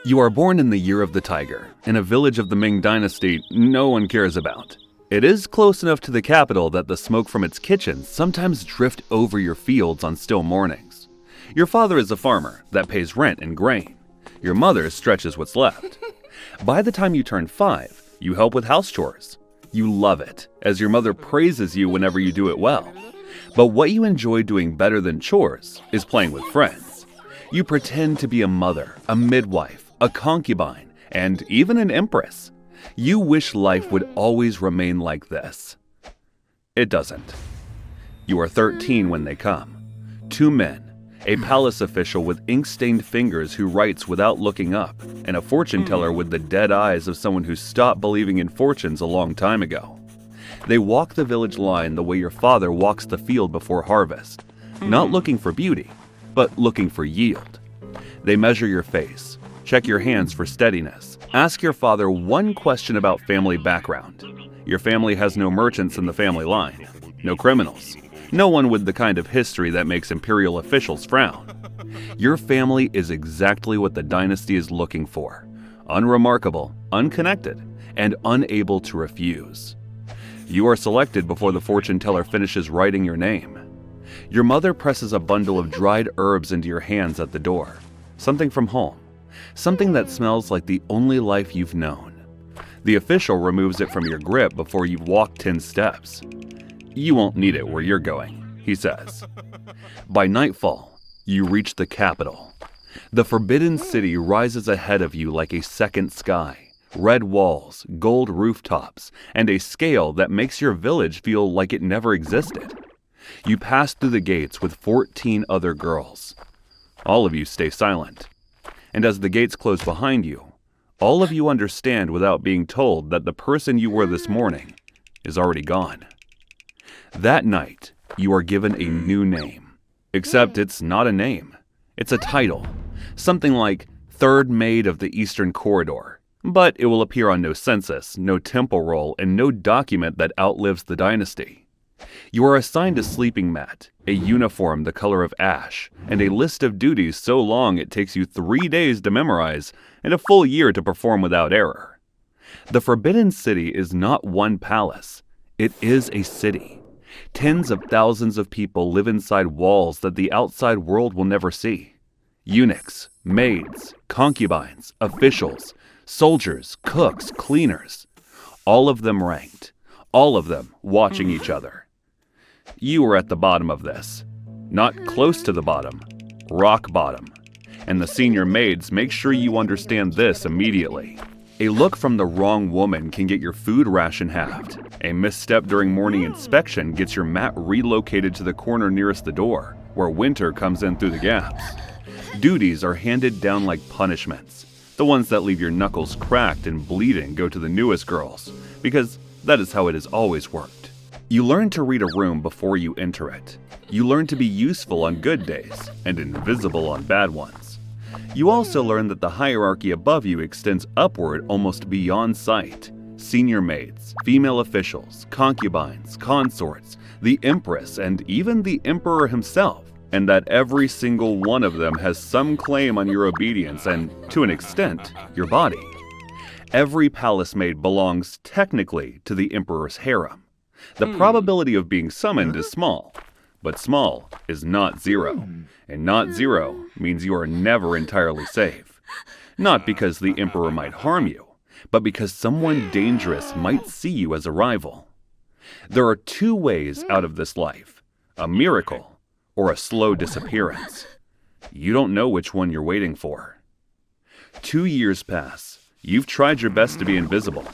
You are born in the year of the tiger, in a village of the Ming Dynasty no one cares about. It is close enough to the capital that the smoke from its kitchens sometimes drift over your fields on still mornings. Your father is a farmer that pays rent and grain. Your mother stretches what's left. By the time you turn 5, you help with house chores. You love it, as your mother praises you whenever you do it well. But what you enjoy doing better than chores is playing with friends. You pretend to be a mother, a midwife, a concubine, and even an empress. You wish life would always remain like this. It doesn't. You are 13 when they come. 2 men, a palace official with ink-stained fingers who writes without looking up, and a fortune teller with the dead eyes of someone who stopped believing in fortunes a long time ago. They walk the village line the way your father walks the field before harvest, not looking for beauty, but looking for yield. They measure your face, check your hands for steadiness, ask your father one question about family background. Your family has no merchants in the family line, no criminals, no one with the kind of history that makes imperial officials frown. Your family is exactly what the dynasty is looking for: unremarkable, unconnected, and unable to refuse. You are selected before the fortune teller finishes writing your name. Your mother presses a bundle of dried herbs into your hands at the door. Something from home. Something that smells like the only life you've known. The official removes it from your grip before you've walked 10 steps. You won't need it where you're going, he says. By nightfall, you reach the capital. The Forbidden City rises ahead of you like a second sky. Red walls, gold rooftops, and a scale that makes your village feel like it never existed. You pass through the gates with 14 other girls. All of you stay silent. And as the gates close behind you, all of you understand without being told that the person you were this morning is already gone. That night, you are given a new name. Except it's not a name. It's a title. Something like Third Maid of the Eastern Corridor. But it will appear on no census, no temple roll, and no document that outlives the dynasty. You are assigned a sleeping mat, a uniform the color of ash, and a list of duties so long it takes you 3 days to memorize and a full year to perform without error. The Forbidden City is not one palace. It is a city. Tens of thousands of people live inside walls that the outside world will never see. Eunuchs, maids, concubines, officials, soldiers, cooks, cleaners, all of them ranked, all of them watching each other. You are at the bottom of this. Not close to the bottom, rock bottom. And the senior maids make sure you understand this immediately. A look from the wrong woman can get your food ration halved. A misstep during morning inspection gets your mat relocated to the corner nearest the door, where winter comes in through the gaps. Duties are handed down like punishments. The ones that leave your knuckles cracked and bleeding go to the newest girls, because that is how it has always worked. You learn to read a room before you enter it. You learn to be useful on good days and invisible on bad ones. You also learn that the hierarchy above you extends upward almost beyond sight. Senior maids, female officials, concubines, consorts, the empress, and even the emperor himself. And that every single one of them has some claim on your obedience and, to an extent, your body. Every palace maid belongs, technically, to the emperor's harem. The probability of being summoned is small, but small is not zero, and not zero means you are never entirely safe. Not because the emperor might harm you, but because someone dangerous might see you as a rival. There are 2 ways out of this life: a miracle or a slow disappearance. You don't know which one you're waiting for. 2 years pass. You've tried your best to be invisible.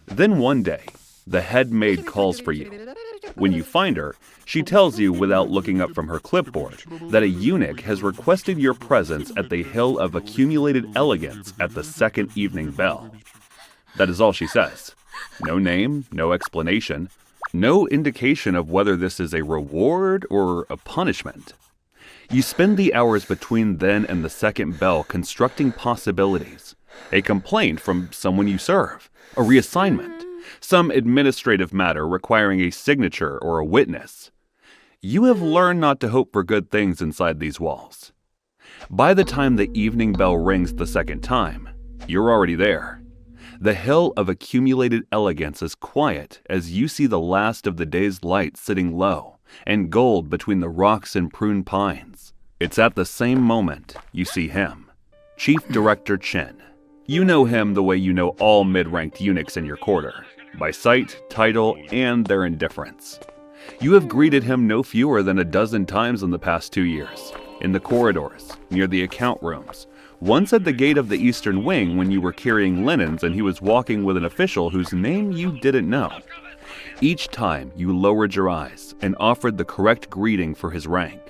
Then one day, the head maid calls for you. When you find her, she tells you without looking up from her clipboard that a eunuch has requested your presence at the Hill of Accumulated Elegance at the second evening bell. That is all she says. No name, no explanation. No indication of whether this is a reward or a punishment. You spend the hours between then and the second bell constructing possibilities. A complaint from someone you serve, a reassignment, some administrative matter requiring a signature or a witness. You have learned not to hope for good things inside these walls. By the time the evening bell rings the second time, you're already there. The hill of accumulated elegance is quiet as you see the last of the day's light sitting low and gold between the rocks and prune pines. It's at the same moment you see him, Chief Director Chen. You know him the way you know all mid-ranked eunuchs in your quarter, by sight, title, and their indifference. You have greeted him no fewer than a dozen times in the past 2 years, in the corridors, near the account rooms, once at the gate of the Eastern Wing when you were carrying linens and he was walking with an official whose name you didn't know. Each time you lowered your eyes and offered the correct greeting for his rank.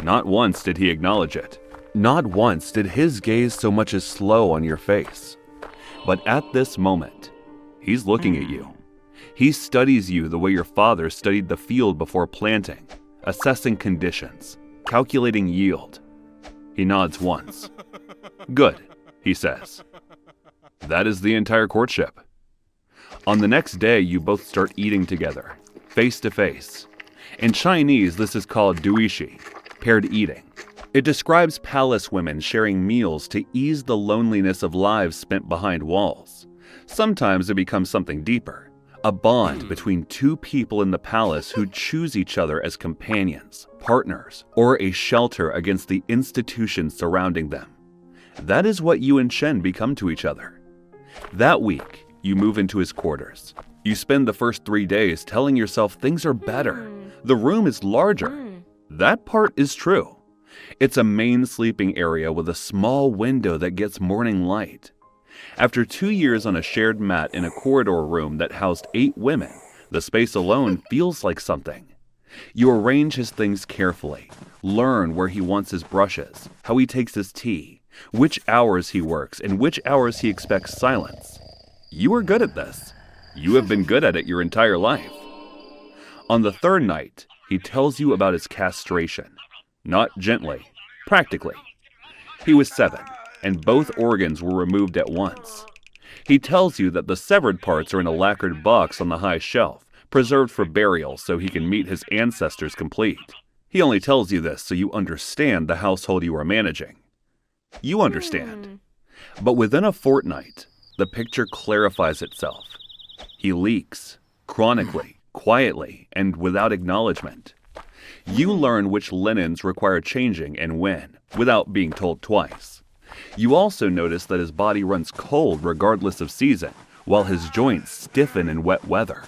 Not once did he acknowledge it. Not once did his gaze so much as slow on your face. But at this moment, he's looking at you. He studies you the way your father studied the field before planting, assessing conditions, calculating yield. He nods once. "Good," he says. That is the entire courtship. On the next day, you both start eating together, face to face. In Chinese, this is called duishi, paired eating. It describes palace women sharing meals to ease the loneliness of lives spent behind walls. Sometimes it becomes something deeper, a bond between two people in the palace who choose each other as companions, partners, or a shelter against the institutions surrounding them. That is what you and Chen become to each other. That week, you move into his quarters. You spend the first 3 days telling yourself things are better. The room is larger. That part is true. It's a main sleeping area with a small window that gets morning light. After 2 years on a shared mat in a corridor room that housed 8 women, the space alone feels like something. You arrange his things carefully, learn where he wants his brushes, how he takes his tea, which hours he works, and which hours he expects silence. You are good at this. You have been good at it your entire life. On the third night, he tells you about his castration. Not gently, practically. He was 7, and both organs were removed at once. He tells you that the severed parts are in a lacquered box on the high shelf, preserved for burial so he can meet his ancestors complete. He only tells you this so you understand the household you are managing. You understand. But within a fortnight, the picture clarifies itself. He leaks, chronically, quietly, and without acknowledgement. You learn which linens require changing and when, without being told twice. You also notice that his body runs cold regardless of season, while his joints stiffen in wet weather.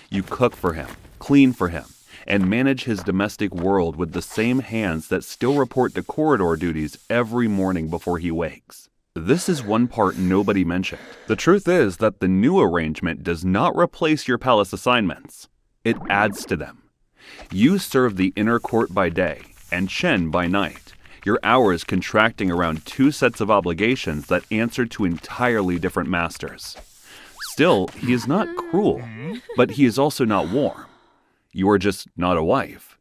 You cook for him, clean for him, and manage his domestic world with the same hands that still report to corridor duties every morning before he wakes. This is one part nobody mentioned. The truth is that the new arrangement does not replace your palace assignments. It adds to them. You serve the inner court by day and Chen by night, your hours contracting around 2 sets of obligations that answer to entirely different masters. Still, he is not cruel, but he is also not warm. You are just not a wife.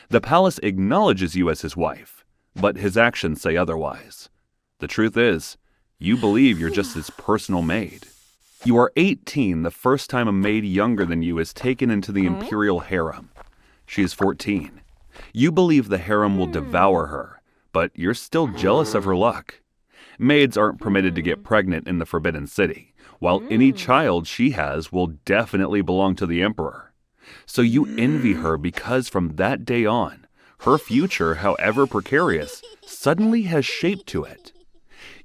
The palace acknowledges you as his wife, but his actions say otherwise. The truth is, you believe you're just his personal maid. You are 18 the first time a maid younger than you is taken into the imperial harem. She is 14. You believe the harem will devour her, but you're still jealous of her luck. Maids aren't permitted to get pregnant in the Forbidden City, while any child she has will definitely belong to the emperor. So you envy her because from that day on, her future, however precarious, suddenly has shape to it.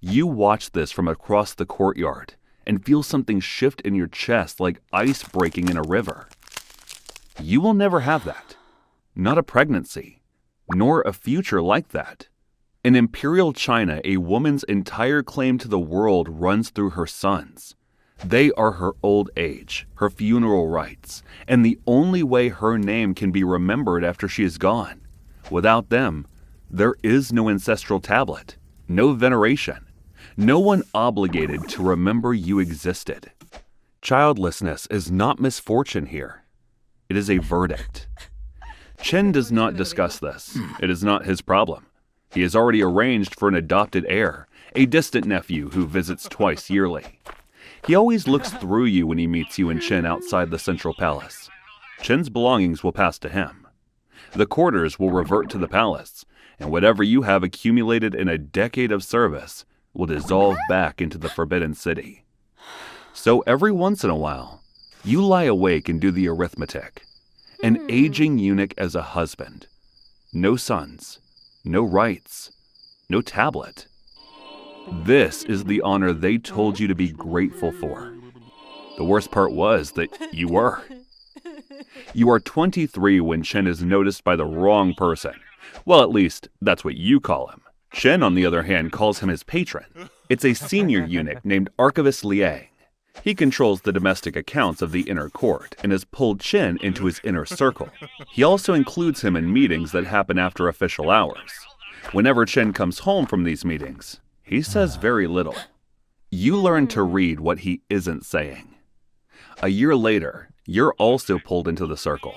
You watch this from across the courtyard and feel something shift in your chest like ice breaking in a river. You will never have that. Not a pregnancy, nor a future like that. In Imperial China, a woman's entire claim to the world runs through her sons. They are her old age, her funeral rites, and the only way her name can be remembered after she is gone. Without them, there is no ancestral tablet, no veneration, no one obligated to remember you existed. Childlessness is not misfortune here. It is a verdict. Chen does not discuss this. It is not his problem. He has already arranged for an adopted heir, a distant nephew who visits twice yearly. He always looks through you when he meets you and Chen outside the central palace. Chen's belongings will pass to him. The quarters will revert to the palace, and whatever you have accumulated in a decade of service will dissolve back into the Forbidden City. So every once in a while, you lie awake and do the arithmetic. An aging eunuch as a husband. No sons, no rights, no tablet. This is the honor they told you to be grateful for. The worst part was that you were. You are 23 when Chen is noticed by the wrong person. Well, at least, that's what you call him. Chen, on the other hand, calls him his patron. It's a senior eunuch named Archivist Liang. He controls the domestic accounts of the inner court and has pulled Chen into his inner circle. He also includes him in meetings that happen after official hours. Whenever Chen comes home from these meetings, he says very little. You learn to read what he isn't saying. A year later, you're also pulled into the circle.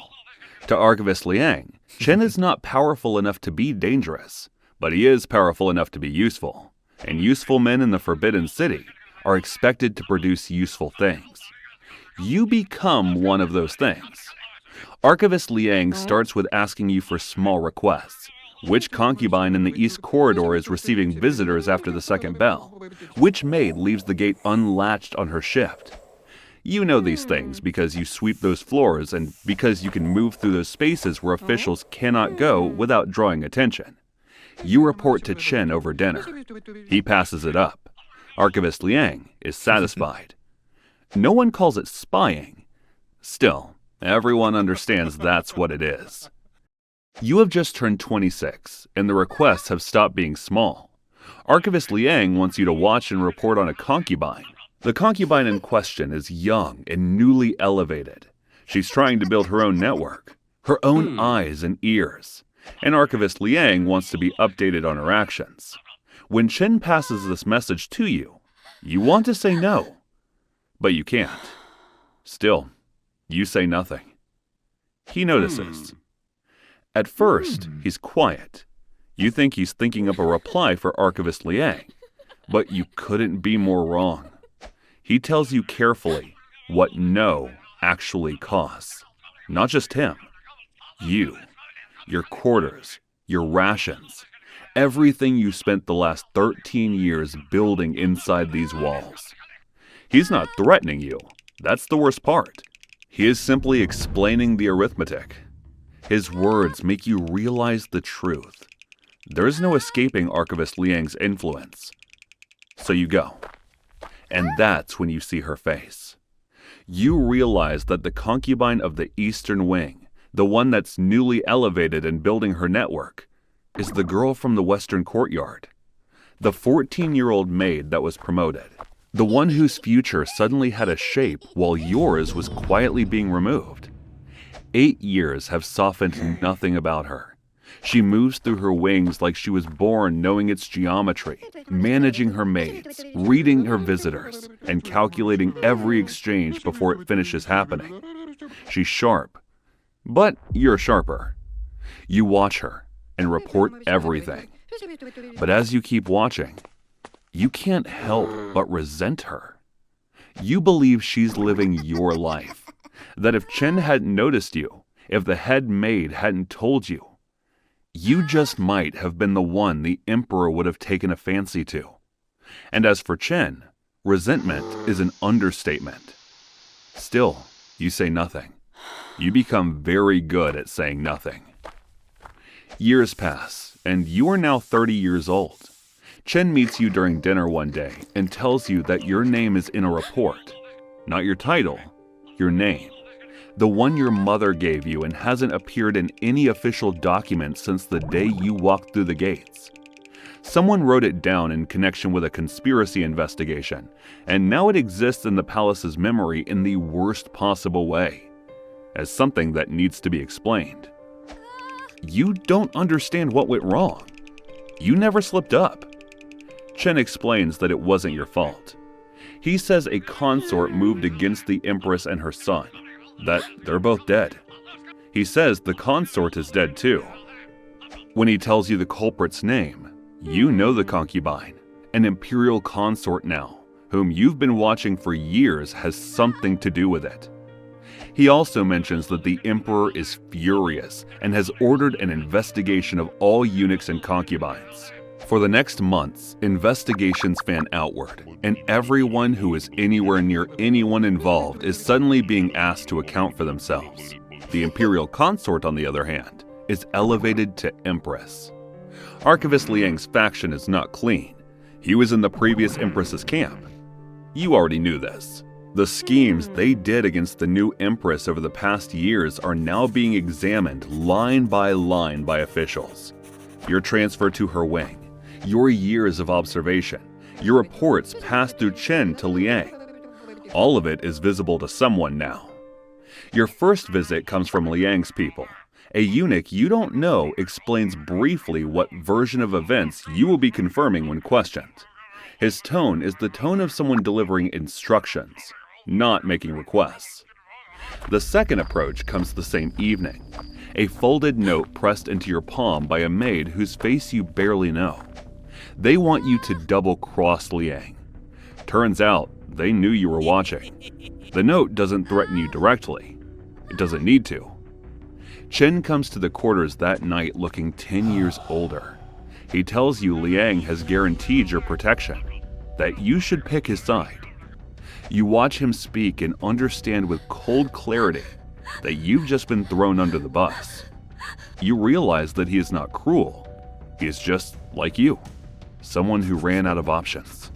To Archivist Liang, Chen is not powerful enough to be dangerous, but he is powerful enough to be useful. And useful men in the Forbidden City are expected to produce useful things. You become one of those things. Archivist Liang starts with asking you for small requests. Which concubine in the East Corridor is receiving visitors after the second bell? Which maid leaves the gate unlatched on her shift? You know these things because you sweep those floors and because you can move through those spaces where officials cannot go without drawing attention. You report to Chen over dinner. He passes it up. Archivist Liang is satisfied. No one calls it spying. Still, everyone understands that's what it is. You have just turned 26, and the requests have stopped being small. Archivist Liang wants you to watch and report on a concubine. The concubine in question is young and newly elevated. She's trying to build her own network, her own eyes and ears, and Archivist Liang wants to be updated on her actions. When Chen passes this message to you, you want to say no, but you can't. Still, you say nothing. He notices. At first, he's quiet. You think he's thinking up a reply for Archivist Liang, but you couldn't be more wrong. He tells you carefully what no actually costs. Not just him. You, your quarters, your rations, everything you spent the last 13 years building inside these walls. He's not threatening you. That's the worst part. He is simply explaining the arithmetic. His words make you realize the truth. There is no escaping Archivist Liang's influence. So you go. And that's when you see her face. You realize that the concubine of the Eastern Wing, the one that's newly elevated and building her network, is the girl from the Western Courtyard. The 14-year-old maid that was promoted. The one whose future suddenly had a shape while yours was quietly being removed. 8 years have softened nothing about her. She moves through her wings like she was born knowing its geometry, managing her maids, reading her visitors, and calculating every exchange before it finishes happening. She's sharp, but you're sharper. You watch her and report everything. But as you keep watching, you can't help but resent her. You believe she's living your life, that if Chen hadn't noticed you, if the head maid hadn't told you, you just might have been the one the emperor would have taken a fancy to. And as for Chen, resentment is an understatement. Still, you say nothing. You become very good at saying nothing. Years pass, and you are now 30 years old. Chen meets you during dinner one day and tells you that your name is in a report. Not your title, your name. The one your mother gave you and hasn't appeared in any official document since the day you walked through the gates. Someone wrote it down in connection with a conspiracy investigation, and now it exists in the palace's memory in the worst possible way, as something that needs to be explained. You don't understand what went wrong. You never slipped up. Chen explains that it wasn't your fault. He says a consort moved against the empress and her son, that they're both dead. He says the consort is dead too. When he tells you the culprit's name, you know the concubine, an imperial consort now, whom you've been watching for years has something to do with it. He also mentions that the emperor is furious and has ordered an investigation of all eunuchs and concubines. For the next months, investigations fan outward, and everyone who is anywhere near anyone involved is suddenly being asked to account for themselves. The imperial consort, on the other hand, is elevated to empress. Archivist Liang's faction is not clean. He was in the previous empress's camp. You already knew this. The schemes they did against the new empress over the past years are now being examined line by officials. Your transfer to her wing, your years of observation, your reports passed through Chen to Liang. All of it is visible to someone now. Your first visit comes from Liang's people. A eunuch you don't know explains briefly what version of events you will be confirming when questioned. His tone is the tone of someone delivering instructions, not making requests. The second approach comes the same evening. A folded note pressed into your palm by a maid whose face you barely know. They want you to double-cross Liang. Turns out, they knew you were watching. The note doesn't threaten you directly. It doesn't need to. Chen comes to the quarters that night looking 10 years older. He tells you Liang has guaranteed your protection, that you should pick his side. You watch him speak and understand with cold clarity that you've just been thrown under the bus. You realize that he is not cruel. He is just like you, someone who ran out of options.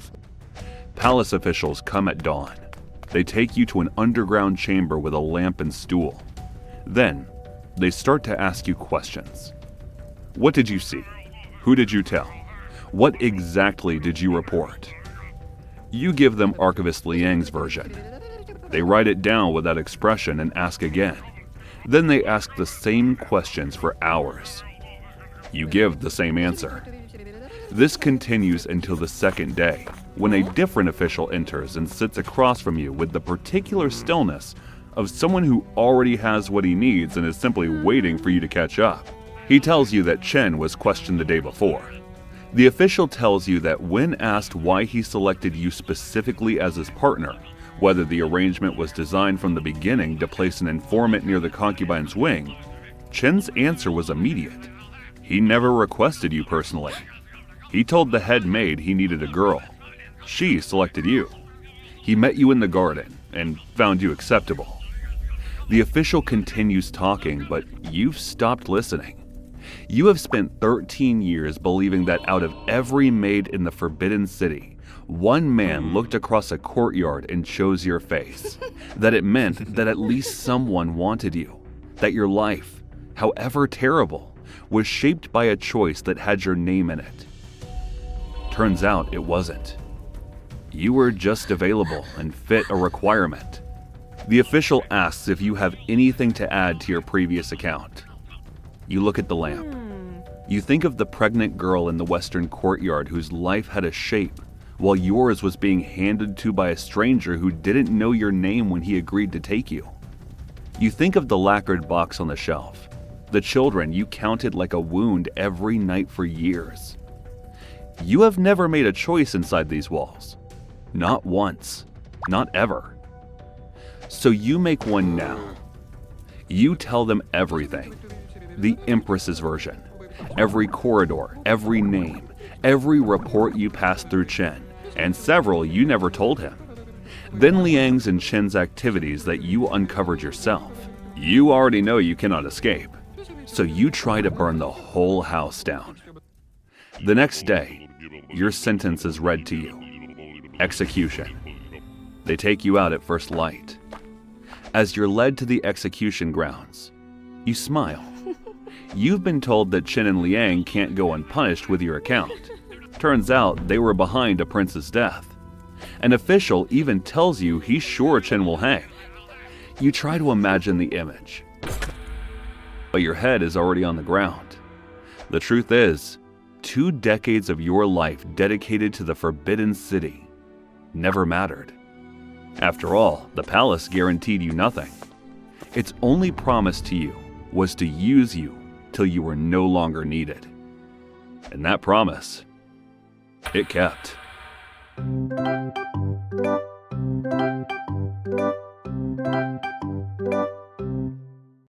Palace officials come at dawn. They take you to an underground chamber with a lamp and stool. Then, they start to ask you questions. What did you see? Who did you tell? What exactly did you report? You give them Archivist Liang's version. They write it down with that expression and ask again. Then they ask the same questions for hours. You give the same answer. This continues until the second day, when a different official enters and sits across from you with the particular stillness of someone who already has what he needs and is simply waiting for you to catch up. He tells you that Chen was questioned the day before. The official tells you that when asked why he selected you specifically as his partner, whether the arrangement was designed from the beginning to place an informant near the concubine's wing, Chen's answer was immediate. He never requested you personally. He told the head maid he needed a girl. She selected you. He met you in the garden and found you acceptable. The official continues talking, but you've stopped listening. You have spent 13 years believing that out of every maid in the Forbidden City, one man looked across a courtyard and chose your face. That it meant that at least someone wanted you. That your life, however terrible, was shaped by a choice that had your name in it. Turns out it wasn't. You were just available and fit a requirement. The official asks if you have anything to add to your previous account. You look at the lamp. You think of the pregnant girl in the western courtyard whose life had a shape, while yours was being handed to by a stranger who didn't know your name when he agreed to take you. You think of the lacquered box on the shelf, the children you counted like a wound every night for years. You have never made a choice inside these walls. Not once. Not ever. So you make one now. You tell them everything. The Empress's version. Every corridor, every name, every report you passed through Chen, and several you never told him. Then Liang's and Chen's activities that you uncovered yourself. You already know you cannot escape, so you try to burn the whole house down. The next day, your sentence is read to you. Execution. They take you out at first light. As you're led to the execution grounds, you smile. You've been told that Chen and Liang can't go unpunished with your account. Turns out they were behind a prince's death. An official even tells you he's sure Chen will hang. You try to imagine the image, but your head is already on the ground. The truth is, 2 decades of your life dedicated to the Forbidden City never mattered. After all, the palace guaranteed you nothing. Its only promise to you was to use you till you were no longer needed. And that promise, it kept.